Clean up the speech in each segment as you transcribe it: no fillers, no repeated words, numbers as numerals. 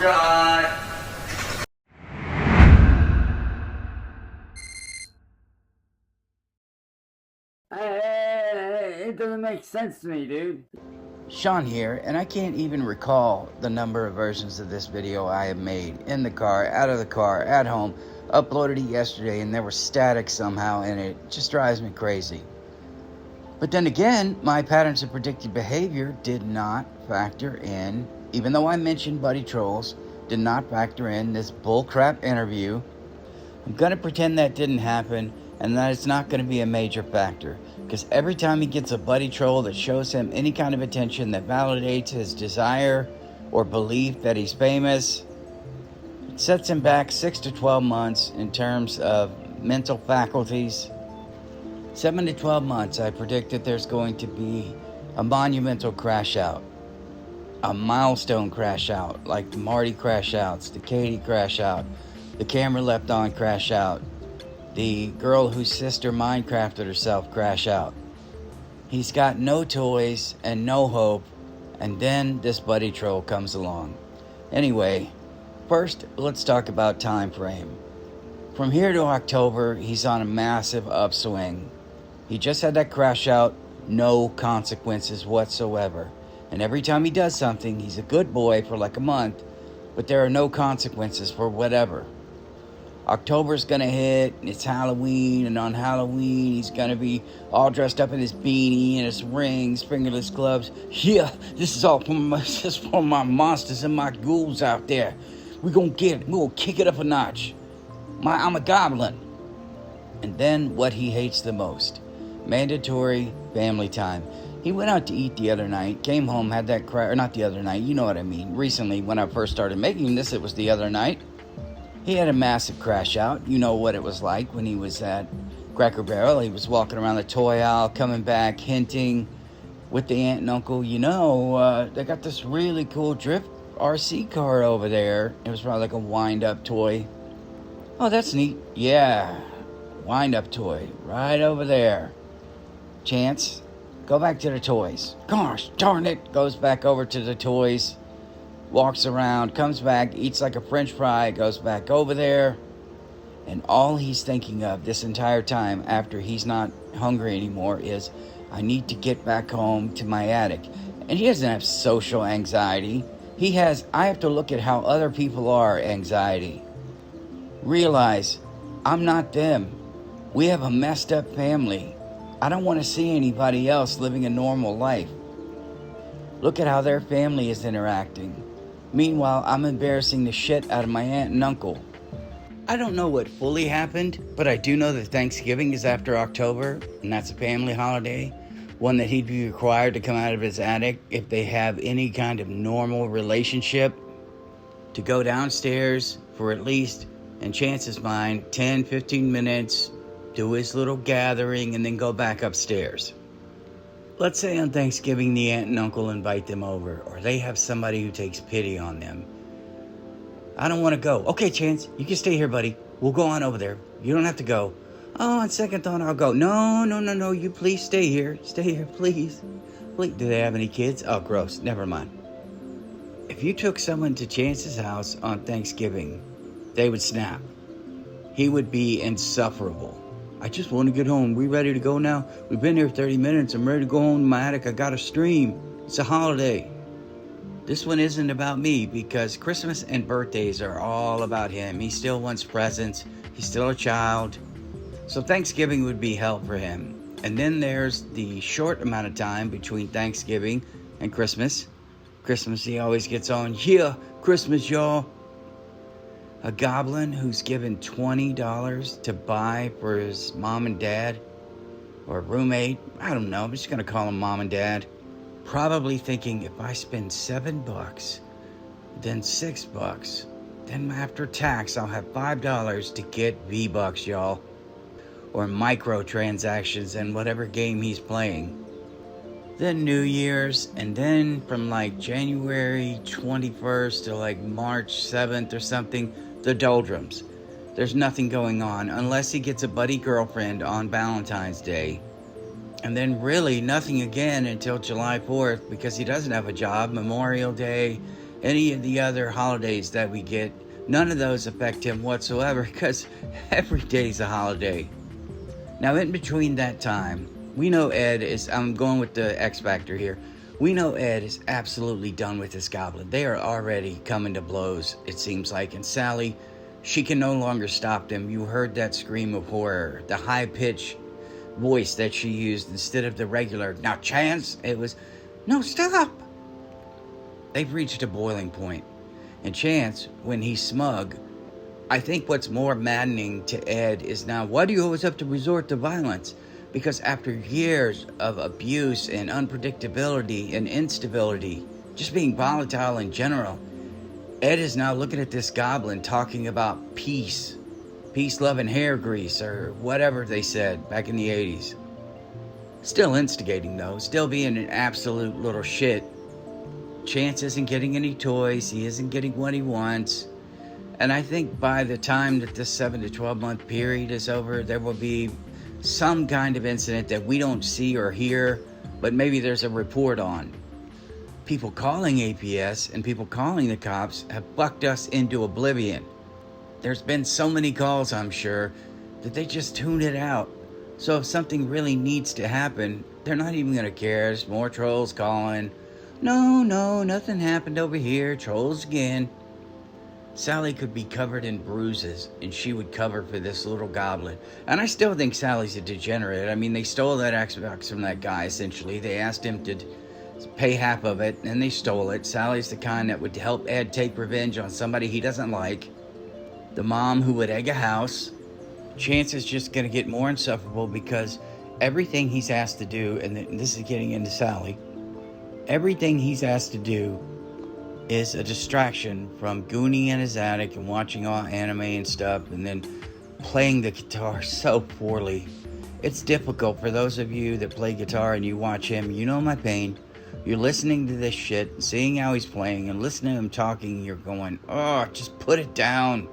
God. It doesn't make sense to me, dude. Sean here, and I can't even recall the number of versions of this video I have made in the car, out of the car, at home. Uploaded it yesterday and there was static somehow, and it just drives me crazy. But then again, my patterns of predicted behavior did not factor in, even though I mentioned buddy trolls, did not factor in this bullcrap interview. I'm going to pretend that didn't happen and that it's not going to be a major factor. Because every time he gets a buddy troll that shows him any kind of attention that validates his desire or belief that he's famous, it sets him back 6 to 12 months in terms of mental faculties. 7 to 12 months, I predict that there's going to be a monumental crash out. A milestone crash out, like the Marty crash outs, the Katie crash out, the camera left on crash out, the girl whose sister Minecrafted herself crash out. He's got no toys and no hope, and then this buddy troll comes along. Anyway, first let's talk about time frame. From here to October, he's on a massive upswing. He just had that crash out, no consequences whatsoever. And every time he does something, he's a good boy for like a month, but there are no consequences for whatever. October's gonna hit, and it's Halloween, and on Halloween he's gonna be all dressed up in his beanie and his rings, fingerless gloves. Yeah, this is for my monsters and my ghouls out there. We're gonna kick it up a notch. I'm a goblin. And then what he hates the most, mandatory family time. He went out to eat the other night, came home, had that or not the other night, you know what I mean. Recently, when I first started making this, it was the other night. He had a massive crash out. You know what it was like when he was at Cracker Barrel. He was walking around the toy aisle, coming back, hinting with the aunt and uncle, they got this really cool drift RC car over there. It was probably like a wind-up toy. Oh, that's neat. Yeah, wind-up toy right over there. Chance, go back to the toys. Gosh darn it. Goes back over to the toys. Walks around, comes back, eats like a french fry, goes back over there. And all he's thinking of this entire time after he's not hungry anymore is, I need to get back home to my attic. And he doesn't have social anxiety. He has, I have to look at how other people are anxiety. Realize, I'm not them. We have a messed up family. I don't want to see anybody else living a normal life. Look at how their family is interacting. Meanwhile, I'm embarrassing the shit out of my aunt and uncle. I don't know what fully happened, but I do know that Thanksgiving is after October, and that's a family holiday, one that he'd be required to come out of his attic if they have any kind of normal relationship, to go downstairs for at least, in Chance's mind, 10-15 minutes, do his little gathering, and then go back upstairs. Let's say on Thanksgiving the aunt and uncle invite them over, or they have somebody who takes pity on them. I don't want to go. Okay, Chance, you can stay here, buddy. We'll go on over there. You don't have to go. Oh, on second thought, I'll go. No, you please stay here. Stay here, please. Please. Do they have any kids? Oh, gross. Never mind. If you took someone to Chance's house on Thanksgiving, they would snap. He would be insufferable. I just want to get home. We ready to go now? We've been here 30 minutes. I'm ready to go home to my attic. I got a stream. It's a holiday. This one isn't about me because Christmas and birthdays are all about him. He still wants presents. He's still a child. So Thanksgiving would be hell for him. And then there's the short amount of time between Thanksgiving and Christmas. Christmas, he always gets on, yeah, Christmas, y'all. A goblin who's given $20 to buy for his mom and dad, or roommate, I don't know, I'm just gonna call him mom and dad. Probably thinking, if I spend $7, then $6, then after tax I'll have $5 to get V-Bucks, y'all. Or microtransactions in whatever game he's playing. Then New Year's, and then from like January 21st to like March 7th or something, the doldrums. There's nothing going on unless he gets a buddy girlfriend on Valentine's Day. And then really nothing again until July 4th because he doesn't have a job, Memorial Day, any of the other holidays that we get, none of those affect him whatsoever because every day's a holiday. Now, in between that time, we know Ed is, I'm going with the X Factor here. We know Ed is absolutely done with this goblin. They are already coming to blows, it seems like. And Sally, she can no longer stop them. You heard that scream of horror, the high-pitched voice that she used instead of the regular, "Now, Chance," it was, "No, stop." They've reached a boiling point. And Chance, when he's smug, I think what's more maddening to Ed is now, why do you always have to resort to violence? Because after years of abuse and unpredictability and instability, just being volatile in general, Ed is now looking at this goblin talking about peace, love, and hair grease, or whatever they said back in the 80s. Still instigating though, still being an absolute little shit. Chance isn't getting any toys, he isn't getting what he wants. And I think by the time that this 7 to 12 month period is over, there will be some kind of incident that we don't see or hear, but maybe there's a report on. People calling APS and people calling the cops have bucked us into oblivion. There's been so many calls, I'm sure, that they just tune it out. So if something really needs to happen, they're not even going to care. There's more trolls calling. No, nothing happened over here. Trolls again. Sally could be covered in bruises, and she would cover for this little goblin. And I still think Sally's a degenerate. I mean, they stole that Xbox from that guy, essentially. They asked him to pay half of it, and they stole it. Sally's the kind that would help Ed take revenge on somebody he doesn't like. The mom who would egg a house. Chance is just going to get more insufferable because everything he's asked to do, and this is getting into Sally, everything he's asked to do is a distraction from gooning in his attic and watching all anime and stuff, and then playing the guitar so poorly. It's difficult for those of you that play guitar and you watch him. You know my pain. You're listening to this shit, seeing how he's playing, and listening to him talking, you're going, oh, just put it down.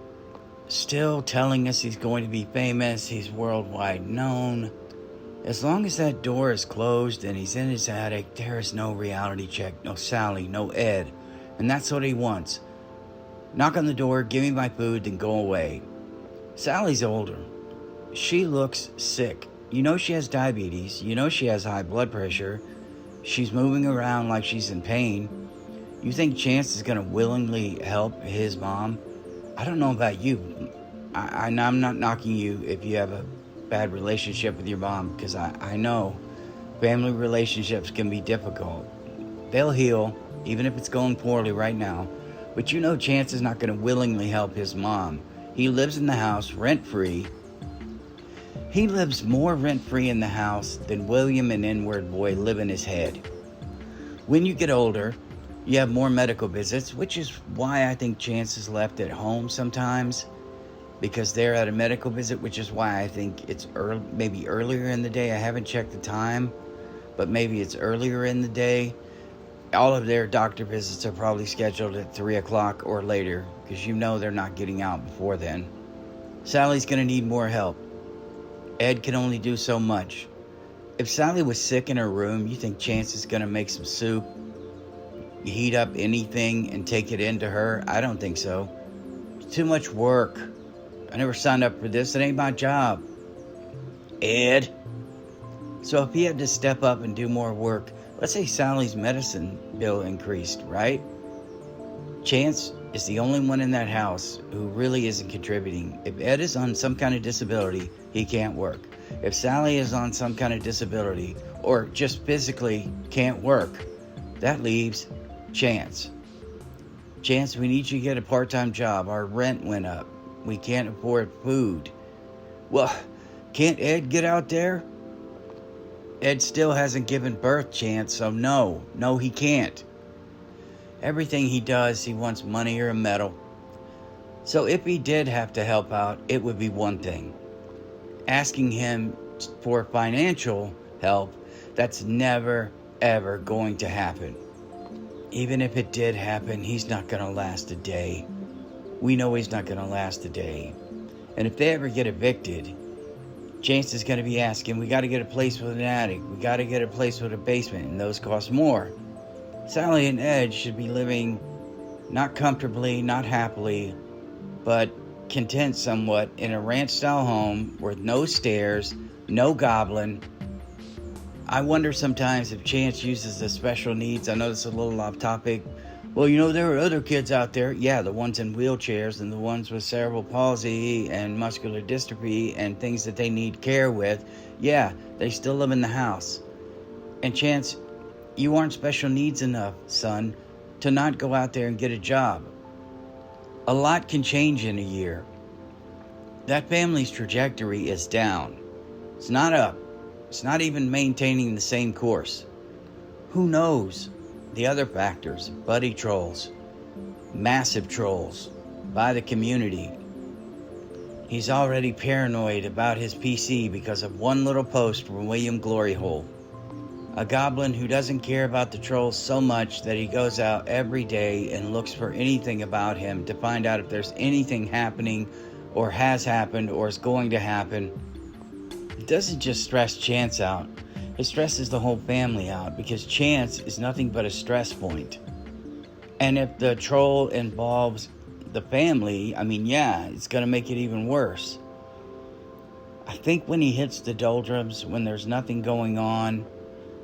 Still telling us he's going to be famous, he's worldwide known. As long as that door is closed and he's in his attic, there is no reality check, no Sally, no Ed. And that's what he wants. Knock on the door, give me my food, then go away. Sally's older. She looks sick. You know she has diabetes. You know she has high blood pressure. She's moving around like she's in pain. You think Chance is going to willingly help his mom? I don't know about you. I'm not knocking you if you have a bad relationship with your mom, because I know family relationships can be difficult. They'll heal, even if it's going poorly right now. But you know Chance is not going to willingly help his mom. He lives in the house rent-free. He lives more rent-free in the house than William and N-word boy live in his head. When you get older, you have more medical visits, which is why I think Chance is left at home sometimes, because they're at a medical visit, which is why I think it's maybe earlier in the day. I haven't checked the time, but maybe it's earlier in the day. All of their doctor visits are probably scheduled at 3 o'clock or later, because you know they're not getting out before then. Sally's going to need more help. Ed can only do so much. If Sally was sick in her room, you think Chance is going to make some soup, heat up anything, and take it into her? I don't think so. It's too much work. I never signed up for this. It ain't my job. Ed. So if he had to step up and do more work, let's say Sally's medicine bill increased, right? Chance is the only one in that house who really isn't contributing. If Ed is on some kind of disability, he can't work. If Sally is on some kind of disability or just physically can't work, that leaves Chance. Chance, we need you to get a part-time job. Our rent went up. We can't afford food. Well, can't Ed get out there? Ed still hasn't given birth, Chance, so no, he can't. Everything he does, he wants money or a medal. So if he did have to help out, it would be one thing. Asking him for financial help, that's never, ever going to happen. Even if it did happen, he's not going to last a day. We know he's not going to last a day. And if they ever get evicted, Chance is going to be asking, we got to get a place with an attic. We got to get a place with a basement, and those cost more. Sally and Ed should be living Not comfortably, not happily, but content somewhat in a ranch-style home with no stairs, no goblin. I wonder sometimes if Chance uses the special needs. I know it's a little off topic. Well, there are other kids out there. Yeah, the ones in wheelchairs and the ones with cerebral palsy and muscular dystrophy and things that they need care with. Yeah, they still live in the house. And Chance, you aren't special needs enough, son, to not go out there and get a job. A lot can change in a year. That family's trajectory is down. It's not up. It's not even maintaining the same course. Who knows? The other factors, buddy trolls, massive trolls by the community. He's already paranoid about his PC because of one little post from William Gloryhole. A goblin who doesn't care about the trolls so much that he goes out every day and looks for anything about him to find out if there's anything happening or has happened or is going to happen. It doesn't just stress Chance out. It stresses the whole family out because Chance is nothing but a stress point. And if the troll involves the family, it's going to make it even worse. I think when he hits the doldrums, when there's nothing going on,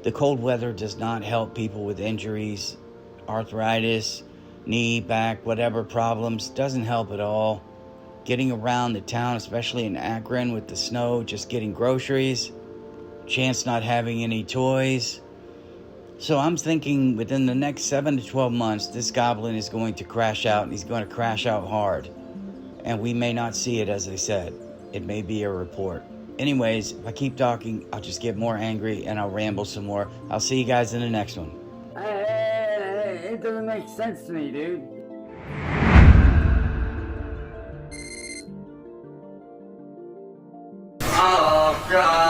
the cold weather does not help people with injuries, arthritis, knee, back, whatever problems, doesn't help at all. Getting around the town, especially in Akron with the snow, just getting groceries, Chance not having any toys. So I'm thinking within the next 7 to 12 months, this goblin is going to crash out, and he's going to crash out hard. And we may not see it, as I said. It may be a report. Anyways, if I keep talking, I'll just get more angry and I'll ramble some more. I'll see you guys in the next one. Hey, it doesn't make sense to me, dude. Oh, God.